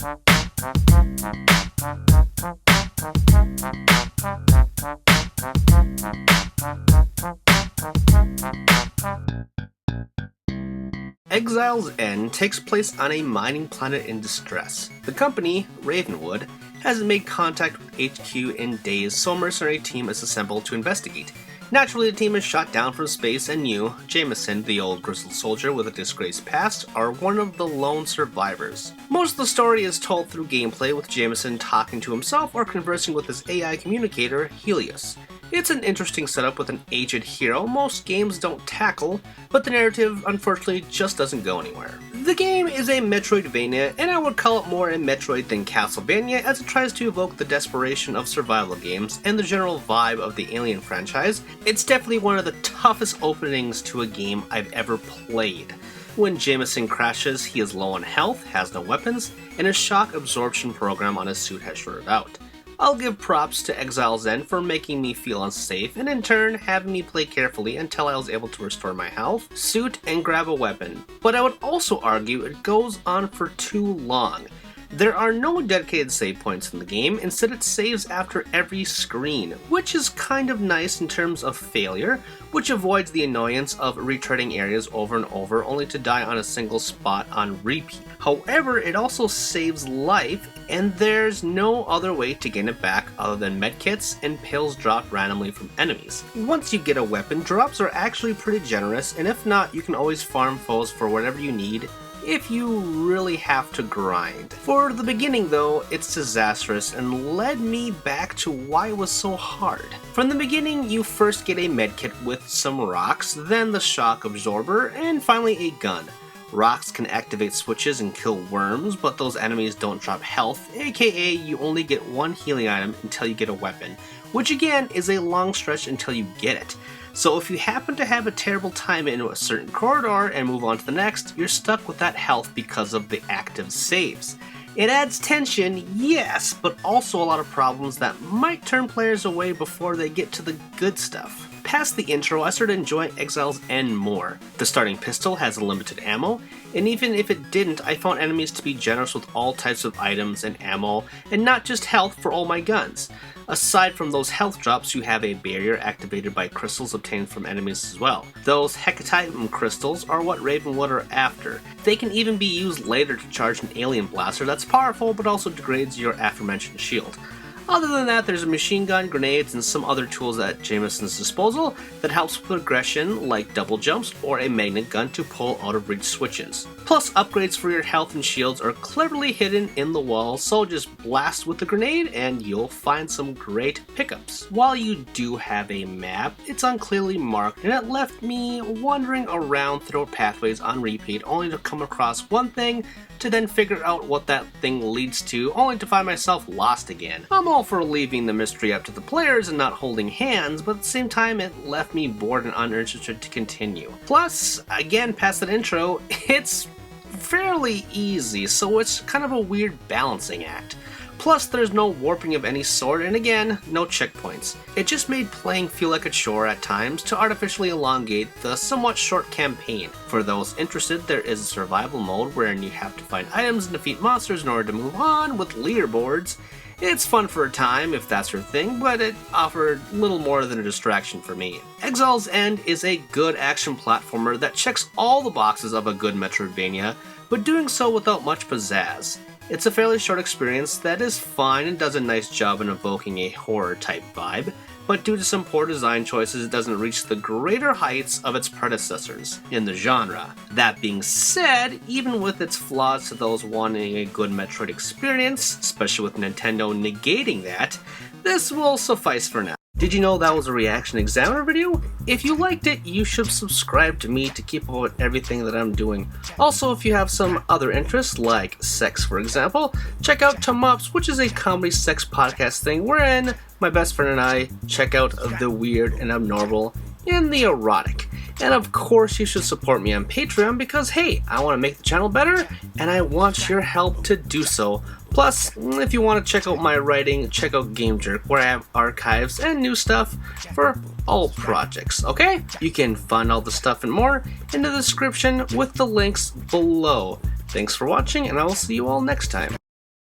Exile's End takes place on a mining planet in distress. The company, Ravenwood, hasn't made contact with HQ in days, so a mercenary team is assembled to investigate. Naturally, the team is shot down from space, and you, Jameson, the old grizzled soldier with a disgraced past, are one of the lone survivors. Most of the story is told through gameplay, with Jameson talking to himself or conversing with his AI communicator, Helios. It's an interesting setup with an aged hero most games don't tackle, but the narrative unfortunately just doesn't go anywhere. The game is a Metroidvania, and I would call it more a Metroid than Castlevania, as it tries to evoke the desperation of survival games and the general vibe of the Alien franchise. It's definitely one of the toughest openings to a game I've ever played. When Jameson crashes, he is low on health, has no weapons, and his shock absorption program on his suit has shorted out. I'll give props to Exile's End for making me feel unsafe, and in turn having me play carefully until I was able to restore my health, suit, and grab a weapon. But I would also argue it goes on for too long. There are no dedicated save points in the game, instead it saves after every screen, which is kind of nice in terms of failure, which avoids the annoyance of retreading areas over and over only to die on a single spot on repeat. However, it also saves life, and there's no other way to gain it back other than medkits and pills dropped randomly from enemies. Once you get a weapon, drops are actually pretty generous, and if not, you can always farm foes for whatever you need if you really have to grind. For the beginning though, it's disastrous and led me back to why it was so hard. From the beginning, you first get a medkit with some rocks, then the shock absorber, and finally a gun. Rocks can activate switches and kill worms, but those enemies don't drop health, aka you only get one healing item until you get a weapon, which again is a long stretch until you get it. So if you happen to have a terrible time into a certain corridor and move on to the next, you're stuck with that health because of the active saves. It adds tension, yes, but also a lot of problems that might turn players away before they get to the good stuff. Past the intro, I started enjoying Exile's End more. The starting pistol has limited ammo, and even if it didn't, I found enemies to be generous with all types of items and ammo, and not just health for all my guns. Aside from those health drops, you have a barrier activated by crystals obtained from enemies as well. Those Hecatium crystals are what Ravenwood are after. They can even be used later to charge an alien blaster that's powerful but also degrades your aforementioned shield. Other than that, there's a machine gun, grenades, and some other tools at Jameson's disposal that helps with aggression, like double jumps or a magnet gun to pull out of reach switches. Plus, upgrades for your health and shields are cleverly hidden in the wall, so just blast with the grenade and you'll find some great pickups. While you do have a map, it's unclearly marked, and it left me wandering around through pathways on repeat only to come across one thing to then figure out what that thing leads to, only to find myself lost again. I'm all for leaving the mystery up to the players and not holding hands, but at the same time it left me bored and uninterested to continue. Plus, again, past that intro, it's fairly easy, so it's kind of a weird balancing act. Plus, there's no warping of any sort, and again, no checkpoints. It just made playing feel like a chore at times to artificially elongate the somewhat short campaign. For those interested, there is a survival mode wherein you have to find items and defeat monsters in order to move on with leaderboards. It's fun for a time if that's your thing, but it offered little more than a distraction for me. Exile's End is a good action platformer that checks all the boxes of a good Metroidvania, but doing so without much pizzazz. It's a fairly short experience that is fine and does a nice job in evoking a horror-type vibe, but due to some poor design choices, it doesn't reach the greater heights of its predecessors in the genre. That being said, even with its flaws to those wanting a good Metroid experience, especially with Nintendo negating that, this will suffice for now. Did you know that was a ReActionExaminer video? If you liked it, you should subscribe to me to keep up with everything that I'm doing. Also, if you have some other interests, like sex for example, check out Tomops, which is a comedy sex podcast thing wherein my best friend and I check out the weird and abnormal and the erotic. And of course, you should support me on Patreon because, hey, I want to make the channel better and I want your help to do so. Plus, if you want to check out my writing, check out Game Jerk, where I have archives and new stuff for all projects, okay? You can find all the stuff and more in the description with the links below. Thanks for watching, and I will see you all next time.